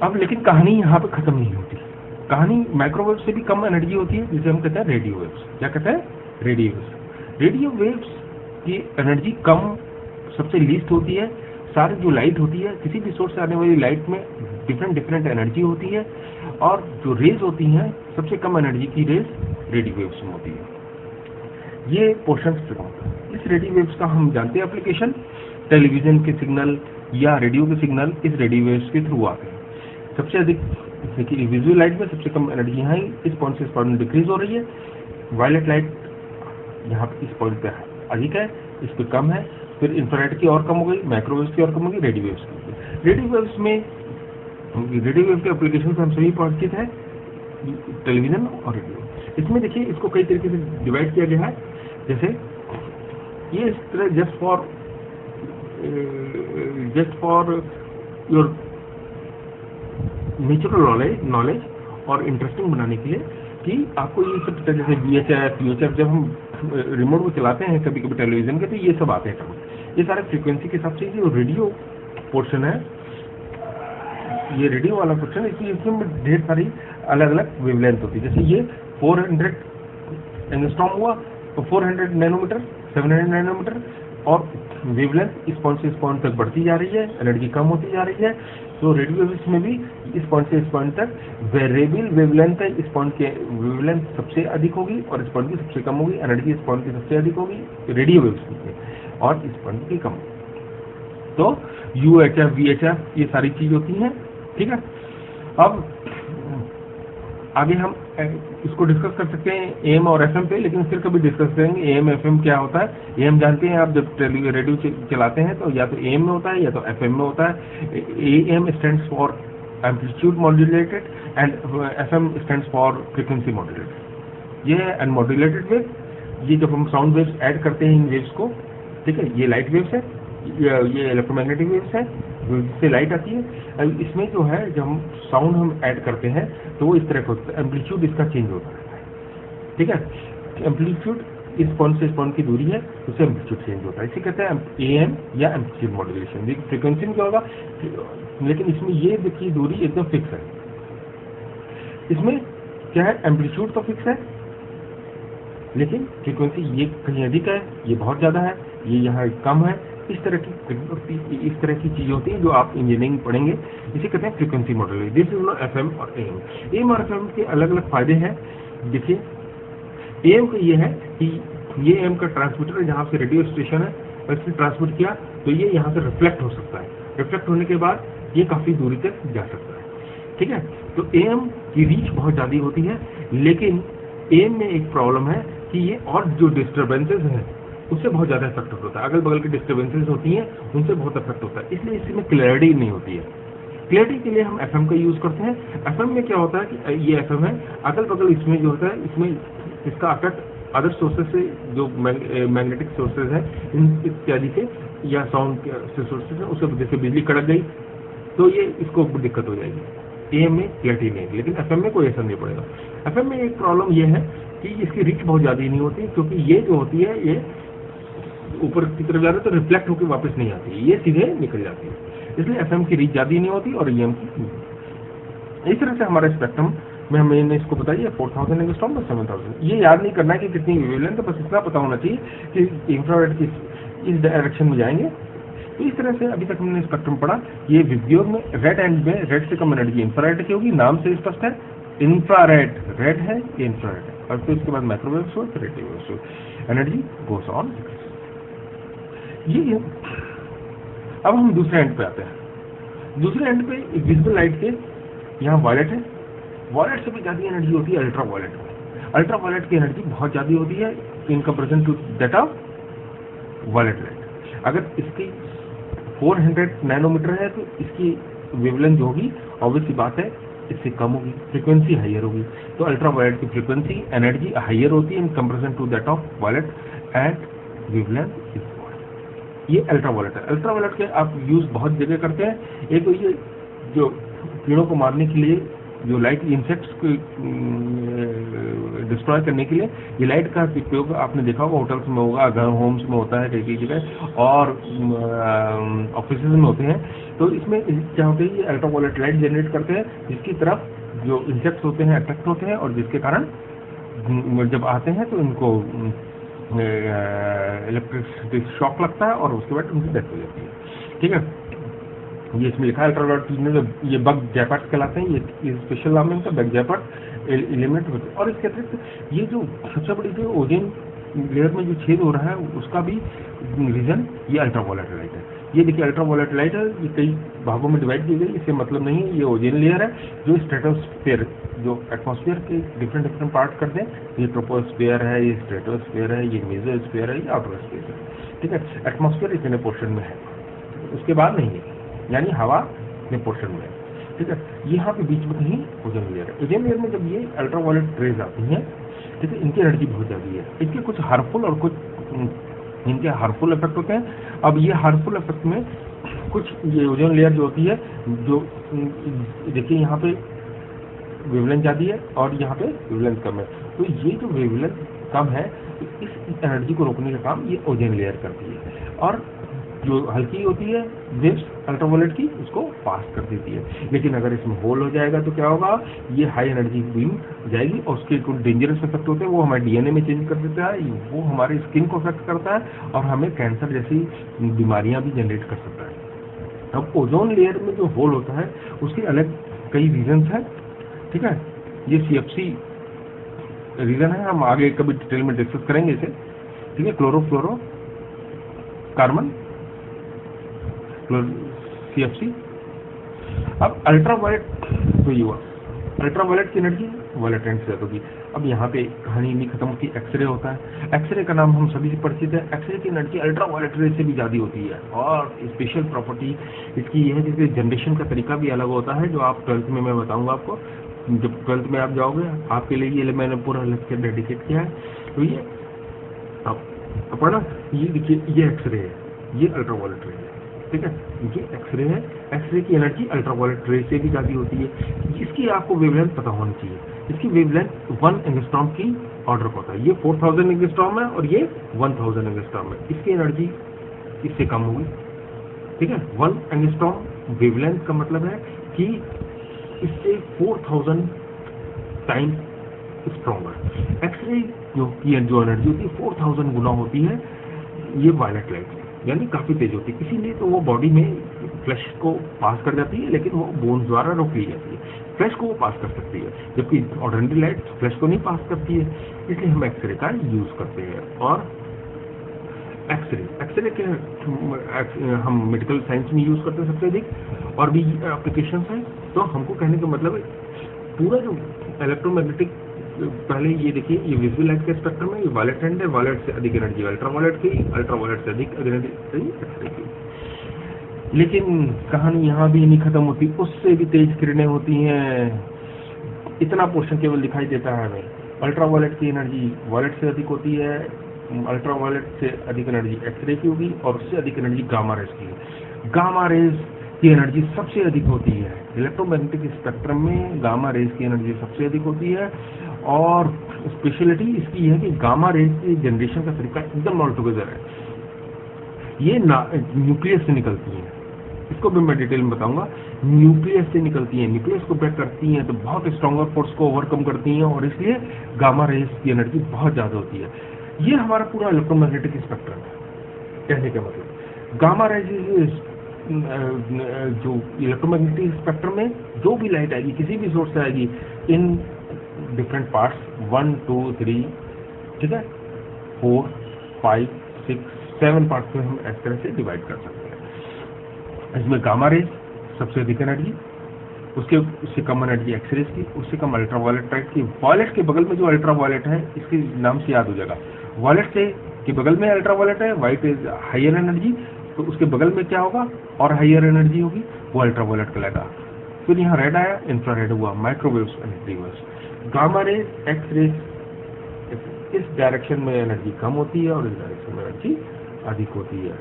अब लेकिन कहानी यहाँ पे खत्म नहीं होती। कहानी माइक्रोवेव से भी कम एनर्जी होती है, जिसे हम कहते हैं रेडियो वेव्स। क्या कहते हैं? Radio waves. रेडियो वेव्स की एनर्जी कम, सबसे लीस्ट होती है। सारी जो लाइट होती है, किसी भी सोर्स से आने वाली लाइट में डिफरेंट एनर्जी होती है, और जो रेज होती हैं सबसे कम एनर्जी की रेज रेडियो वेव्स में होती है। ये पोर्शन इस रेडियो वेव्स का हम जानते हैं एप्लीकेशन, टेलीविजन के सिग्नल या रेडियो के सिग्नल इस रेडियो वेव्स के थ्रू आते हैं। सबसे अधिक देखिए विजुअल लाइट में सबसे कम एनर्जी यहाँ इस पॉइंट से इस पॉइंट डिक्रीज हो रही है। वायलेट लाइट यहाँ पे इस पॉइंट पे अधिक है, इस पे कम है। फिर इंफ्रारेड की और कम हो गई, माइक्रोवेव्स की और कम हो गई, रेडियो वेव्स की। रेडियो वेव्स में रेडियो वेव के एप्लीकेशन से हम सभी परिचित है, टेलीविजन और रेडियो। इसमें देखिए इसको कई तरीके से डिवाइड किया गया है। जैसे ये इस तरह just for your natural knowledge और इंटरेस्टिंग बनाने के लिए कि आपको ये सब पता, जैसे VHF UHF जब हम रिमोट को चलाते हैं कभी कभी टेलीविजन के, तो ये सब आते हैं। ये सारे फ्रीक्वेंसी के हिसाब से जो रेडियो पोर्शन है, ये रेडियो वाला पोर्शन, इसमें ढेर सारी अलग अलग वेवलेंथ होती है। जैसे ये 400 एंगस्ट्रॉम हुआ तो 400 नैनोमीटर, 700 नैनोमीटर, और वेवलेंथ इस पॉइंट से इस पॉइंट तक बढ़ती जा रही है, एनर्जी कम होती जा रही है। तो रेडियो वेव्स में भी इस पॉइंट से इस पॉइंट तक वेरिएबल वेवलेंथ है। इस पॉइंट के वेवलेंथ सबसे अधिक होगी और इस पॉइंट की सबसे कम होगी। एनर्जी इस पॉइंट की सबसे अधिक होगी रेडियो वेव्स में, और इस पॉइंट की कम। तो UHF VHF ये सारी चीज होती हैं, ठीक है। अब आगे हम इसको डिस्कस कर सकते हैं AM और FM पे, लेकिन फिर कभी डिस्कस करेंगे AM FM क्या होता है। AM जानते हैं आप, जब रेडियो चलाते हैं तो या तो AM में होता है या तो FM में होता है। AM stands for amplitude modulated and FM stands for frequency modulated. ये है अनमॉड्यूलेटेड वेव। ये जब हम साउंड वेव्स ऐड करते हैं इन वेव्स को, ठीक है, ये लाइट वेव्स है, ये इलेक्ट्रोमैग्नेटिक वेव्स है, जिससे लाइट आती है। इसमें जो है जब हम साउंड हम ऐड करते हैं तो वो इस तरह का होता है, एम्पलीट्यूड इसका चेंज होता है, ठीक है। एम्पलीट्यूड इस पॉइंट से इस पॉइंट की दूरी है, उससे एम्पलीट्यूड चेंज होता है। इसे कहते हैं AM या एम्पलीट्यूड मॉड्यूलेशन। देखिए फ्रीक्वेंसी में क्या होगा, लेकिन इसमें ये देखिए दूरी एकदम फिक्स है। इसमें क्या है, एम्पलीट्यूड तो फिक्स है, लेकिन फ्रीक्वेंसी ये कहीं अधिक है, ये बहुत ज्यादा है, ये यहाँ कम है। इस तरह की चीजें होती हैं जो आप इंजीनियरिंग पढ़ेंगे। इसे कहते हैं frequency modulation. This is FM और AM। AM और FM के अलग अलग फायदे हैं। देखिए AM का ये है कि ये AM का ट्रांसमीटर है, जहाँ से रेडियो स्टेशन है, और इसने ट्रांसमिट किया तो ये यहाँ से रिफ्लेक्ट हो सकता है। रिफ्लेक्ट होने के बाद ये काफी दूरी तक जा सकता है, ठीक है। तो AM की रीच बहुत ज्यादा होती है, लेकिन AM में एक प्रॉब्लम है कि ये और जो डिस्टर्बेंसेस हैं उससे बहुत ज्यादा इफेक्ट होता है। अगल बगल की डिस्टर्बेंसेस होती हैं, उनसे बहुत इफेक्ट होता है, इसलिए इसमें क्लैरिटी नहीं होती है। क्लैरिटी के लिए हम FM का यूज करते हैं। FM में क्या होता है कि ये FM है, अगल बगल इसमें जो होता है, इसमें इसका इफेक्ट अदर सोर्सेज से, जो मैग्नेटिक सोर्सेज है इन इत्यादि से, या साउंड से सोर्सेज है, उससे जैसे बिजली कड़क गई तो ये इसको दिक्कत हो जाएगी। AM में क्लैरिटी नहीं, लेकिन FM में कोई असर नहीं पड़ेगा। FM में एक प्रॉब्लम ये है कि इसकी रीच बहुत ज्यादा नहीं होती, क्योंकि ये जो होती है ये ऊपर की तरफ जा रहे तो रिफ्लेक्ट होकर वापस नहीं आती, ये सीधे निकल जाती है। इसलिए FM की रीच ज्यादा नहीं होती और AM की। इस तरह से हमारा स्पेक्ट्रम में हमने इसको बताइए 4000 एंगस्ट्रॉम और 7000। ये याद नहीं करना है कि कितनी वेवलेंथ, बस इतना पता होना चाहिए कि इंफ्रारेड की इस डायरेक्शन में जाएंगे। तो इस तरह से अभी तक हमने स्पेक्ट्रम पढ़ा। ये विजुअल में रेड एंड में रेड से कम एनर्जी इंफ्रारेड की होगी, नाम से स्पष्ट है, इंफ्रारेड रेड है, ये इंफ्रारेड है। और फिर उसके बाद माइक्रोवेव्स हो, फिर रेडियो वेव्स हो, एनर्जी गोस ऑन। ये अब हम दूसरे एंड पे आते हैं। दूसरे एंड पे विजिबल लाइट के यहाँ वायलेट है। वायलेट से भी ज्यादा एनर्जी होती है अल्ट्रा वायलेट में। अल्ट्रा वायलेट की एनर्जी बहुत ज्यादा होती है in comparison to that of violet light. अगर इसकी 400 नैनोमीटर है तो इसकी वेवलेंथ जो होगी ऑब्वियस सी बात है इससे कम होगी, फ्रीक्वेंसी हाइयर होगी। तो अल्ट्रा वायलेट की फ्रीक्वेंसी एनर्जी हाइयर होती है in comparison to that of violet, and wavelength is ये अल्ट्रा वायलेट है। अल्ट्रा वायलेट के आप यूज बहुत जगह करते हैं। एक तो ये जो कीड़ों को मारने के लिए जो लाइट इंसेक्ट्स को डिस्ट्रॉय करने के लिए ये लाइट का उपयोग आपने देखा होगा, होटल्स में होगा, घर होम्स में होता है, कई कई जगह और ऑफिस में होते हैं। तो इसमें क्या होता है, ये अल्ट्रावायलेट लाइट जनरेट करते हैं जिसकी तरफ जो इंसेक्ट्स होते हैं अट्रैक्ट होते हैं, और जिसके कारण जब आते हैं तो इनको इलेक्ट्रिसिटी शॉक लगता है और उसके बाद उनकी डेथ हो जाती है। ठीक है, ये इसमें लिखा है अल्ट्रावायलेट, ये बग जैपर्ट कहलाते हैं, ये स्पेशल नाम है इनका, बग जैपर्ट एलिमेंट होते हैं। और इसके अतिरिक्त ये जो सबसे बड़ी जो ओजोन लेयर में जो छेद हो रहा है उसका भी रीजन ये अल्ट्रावायलेट लाइट है। ये देखिए अल्ट्रावायलेट लाइट है, ये कई भागों में डिवाइड की गई, इससे मतलब नहीं है, ये ओजोन लेयर है जो स्ट्रेटोस्फीयर, जो एटमॉस्फेयर के डिफरेंट पार्ट करते हैं, ये ट्रोपोस्फीयर है, ये स्ट्रेटोस्फीयर है, ये मेसोस्फीयर है, ये आउटरस्फीयर है। ठीक है, एटमॉस्फेयर इतने पोर्शन में है, उसके बाद नहीं है, यानी हवा के पोर्शन में। ठीक है, यहाँ पे बीच में कहीं ओजोन लेयर है। ओजोन लेयर में जब ये अल्ट्रावायलेट रेज आती हैं, ठीक है, इनकी एनर्जी बहुत ज़्यादा है, इनके कुछ हार्मफुल और कुछ इनके हार्मफुल इफेक्ट होते हैं। अब ये हार्मफुल इफेक्ट में कुछ ये ओजोन लेयर जो होती है, जो देखिए यहाँ पे वेवलेंथ ज़्यादा है और यहाँ पे वेवलेंथ कम है, तो ये जो वेवलेंथ कम है इस एनर्जी को रोकने का काम ये ओजोन लेयर करती है, और जो हल्की होती है वेव्स अल्ट्रावायलेट की उसको पास कर देती है। लेकिन अगर इसमें होल हो जाएगा तो क्या होगा, ये हाई एनर्जी बीम जाएगी और उसके कुछ डेंजरस इफेक्ट होते हैं, वो हमारे डीएनए में चेंज कर देता है, वो हमारी स्किन को अफेक्ट करता है और हमें कैंसर जैसी बीमारियां भी जनरेट कर सकता है। अब ओजोन लेयर में जो होल होता है उसके अलग कई रीजन्स हैं। ठीक है, ये CFC रीजन है, हम आगे कभी डिटेल में डिस्कस करेंगे इसे। ठीक है, क्लोरोफ्लोरो कार्बन CFC। अब अल्ट्रावायलेट तो ये हुआ, अल्ट्रावायलेट की एनर्जी वायलेट एंड से होगी। अब यहाँ पे कहानी नहीं खत्म होती, एक्सरे होता है। एक्सरे का नाम हम सभी से परिचित है, एक्सरे की एनर्जी अल्ट्रावायलेट रे से भी ज़्यादा होती है, और स्पेशल प्रॉपर्टी इसकी यह है जैसे जनरेशन का तरीका भी अलग होता है, जो आप 12th में मैं बताऊंगा आपको। जब 12th में आप जाओगे आपके लिए ये मैंने पूरा लेक्चर डेडिकेट किया है। तो ये आप पढ़ा, ये देखिए ये एक्सरे है, ये अल्ट्रावायलेट रे है। ठीक है, ये एक्सरे है, एक्सरे की एनर्जी अल्ट्रावायलेट रे से भी ज़्यादा होती है। इसकी आपको वेवलेंथ पता होनी चाहिए, इसकी वेवलेंथ 1 एंगस्ट्रॉम की ऑर्डर का होता है। ये 4000 एंगस्ट्रॉम है और ये 1000 एंगस्ट्रॉम है, इसकी एनर्जी इससे कम होगी। ठीक है, 1 एंगस्ट्रॉम वेवलेंथ का मतलब है कि इससे 4000 टाइम स्ट्रॉन्गर। एक्सरे की जो एनर्जी होती है 4000 गुना होती है ये वायलेट लाइट, यानी काफ़ी तेज होती है। इसीलिए तो वो बॉडी में फ्लैश को पास कर जाती है, लेकिन वो बोन्स द्वारा रोक ली जाती है। फ्लैश को वो पास कर सकती है, जबकि ऑर्डिनरी लाइट फ्लैश को नहीं पास करती है, इसलिए हम एक्सरे का यूज़ करते हैं। और एक्सरे के हम मेडिकल साइंस में यूज़ करते हैं सबसे अधिक, और भी एप्लीकेशंस हैं। तो हमको कहने का मतलब है पूरा जो इलेक्ट्रोमैग्नेटिक, पहले ये देखिए ये विजिबल लाइट के स्पेक्ट्रम है, ये वायलेट एंड है, वायलेट से अधिक एनर्जी अल्ट्रावायलेट की, अल्ट्रावायलेट से अधिक एनर्जी एक्सरे की। लेकिन कहानी यहाँ भी नहीं खत्म होती, उससे भी तेज किरणें होती हैं। इतना पोर्शन केवल दिखाई देता है हमें। अल्ट्रावायलेट की एनर्जी वायलेट से अधिक होती है, अल्ट्रावायलेट से अधिक एनर्जी एक्सरे की होगी, और उससे अधिक एनर्जी गामा रेज की। गामा रेज की एनर्जी सबसे अधिक होती है इलेक्ट्रोमैग्नेटिक स्पेक्ट्रम में, गामा रेज की एनर्जी सबसे अधिक होती है। और स्पेशलिटी इसकी है कि गामा रेज की जनरेशन का तरीका एकदम ऑल टुगेदर है। ये न्यूक्लियस से निकलती हैं, इसको भी मैं डिटेल में बताऊंगा। न्यूक्लियस से निकलती हैं, न्यूक्लियस को ब्रेक करती हैं, तो बहुत स्ट्रॉन्गर फोर्स को ओवरकम करती हैं, और इसलिए गामा रेज की एनर्जी बहुत ज़्यादा होती है। ये हमारा पूरा इलेक्ट्रोमैग्नेटिक स्पेक्ट्रम है। कहने का मतलब गामा रेज जो इलेक्ट्रोमैग्नेटिक स्पेक्ट्रम में जो भी लाइट आएगी किसी भी सोर्स से आएगी, इन डिफरेंट पार्ट्स 1 2 3, ठीक है, 4 5 6 7 पार्ट्स में हम इस तरह से डिवाइड कर सकते हैं। इसमें गामा रेज सबसे अधिक एनर्जी, उससे कम एनर्जी एक्सरेज की, उससे कम अल्ट्रावायलेट लाइट की। वायलेट के बगल में जो अल्ट्रावायलेट है, इसके नाम से याद हो जाएगा, वायलेट से के बगल में अल्ट्रावायलेट है, वाइट इज हायर एनर्जी, तो उसके बगल में क्या होगा और हायर एनर्जी होगी, वो अल्ट्रावायलेट कहलाएगा। फिर यहाँ रेड आया, इंफ्रारेड हुआ, microwaves and reverse. Gamma rays, X rays इस डायरेक्शन में एनर्जी कम होती है और इस डायरेक्शन में एनर्जी अधिक होती है।